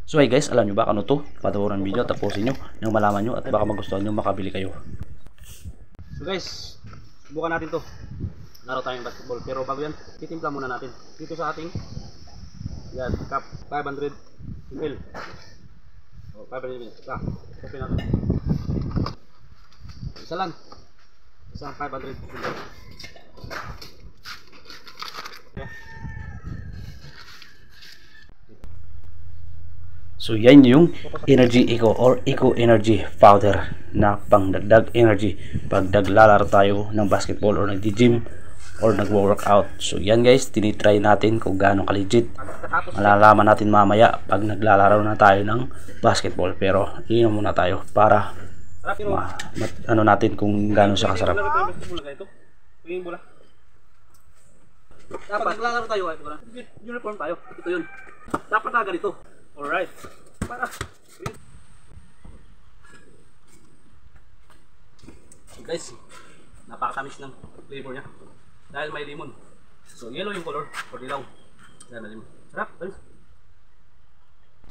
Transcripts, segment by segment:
So hey guys, alam nyo ba ano to? Patawaran video, tapusin nyo nang malaman nyo at baka magustuhan nyo, makabili kayo. So guys, subukan natin to. Laro tayong basketball, pero bago yan, titimpla muna natin. Dito sa ating yan, cup 500 ml. O, 500 ml. Open natin. Isa lang. Isang 500 ml. Okay. So yan yung Energy Eco or Eco Energy powder na pangdagdag energy pag naglalaro tayo ng basketball or nagdi-gym or nagwo-workout. So yan guys, tinitry natin kung gaano ka-legit. Malalaman natin mamaya pag naglalaro na tayo ng basketball, pero inom muna tayo para ano natin kung gaano siya kasarap. Dapat naglalaro tayo, uniform tayo. Ito yun. Dapat na ganito. Alright. Para. So guys, napakatamis ng flavor niya dahil may lemon. So yellow yung color or dilaw. Yan na lemon. Sarap, guys.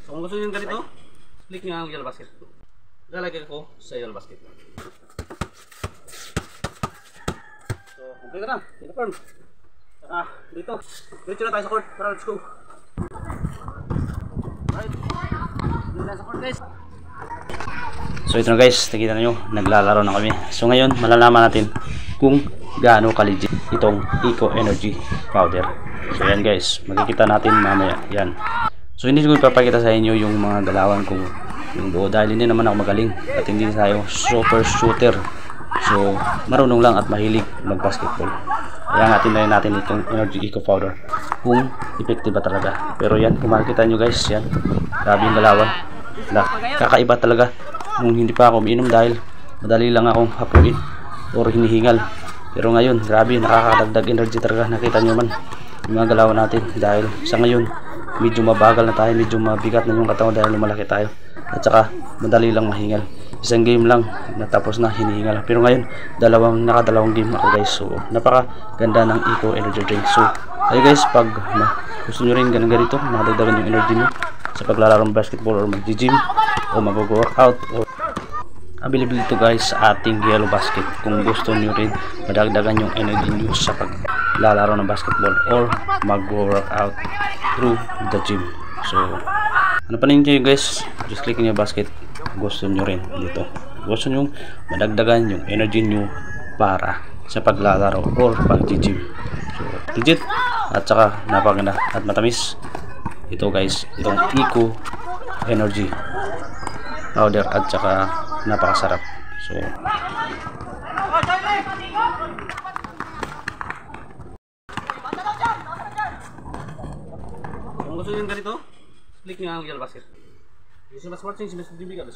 So kung gusto niyo ganito, click niyo ang yellow basket. Lalagay ko sa yellow basket. So, complete na. Uniform. Saka dito. Diretso na tayo sa court. Para let's go. So ito na guys, nakita nyo, naglalaro na kami. So ngayon, malalaman natin kung gaano ka-legit itong Eco Energy powder. So yan guys, makikita natin mamaya. Yan. So hindi ko ipapakita sa inyo yung mga galawan kung yung buo, dahil hindi naman ako magaling at hindi tayo super shooter. So marunong lang at mahilig mag-basketball. Kaya natin na natin itong Energy Eco powder kung effective ba talaga. Pero yan, kung makikita nyo guys, yan, grabe yung galawan. Kakaiba talaga nung hindi pa ako umiinom dahil madali lang akong hapuin or hinihingal. Pero ngayon, grabe, nakakadagdag energy talaga. Nakita nyo man yung mga galawan natin dahil sa ngayon medyo mabagal na tayo, medyo mabigat na yung katawan dahil lumalaki tayo. At saka madali lang mahingal. Isang game lang natapos na hinihingal. Pero ngayon, nakadalawang game ako guys. So napakaganda ng Eco Energy drink. So ay guys, pag gusto nyo rin ganito, nakadagdagan yung energy nyo sa paglalaro ng basketball or mag-gym o mag-workout, or available ito guys sa ating yellow basket kung gusto nyo rin madagdagan yung energy nyo sa paglalaro ng basketball or mag-workout through the gym. So ano pa ninyo guys, just click nyo yung basket gusto nyo rin dito, gusto nyo madagdagan yung energy nyo para sa paglalaro or pag-gym. So legit at saka napakaganda at matamis ito guys, itong Eco Energy powder at saka napakasarap. So kung gusto nyo ganito, click nyo ang yellow basket. Yung si mas watching, si Mr. DB ka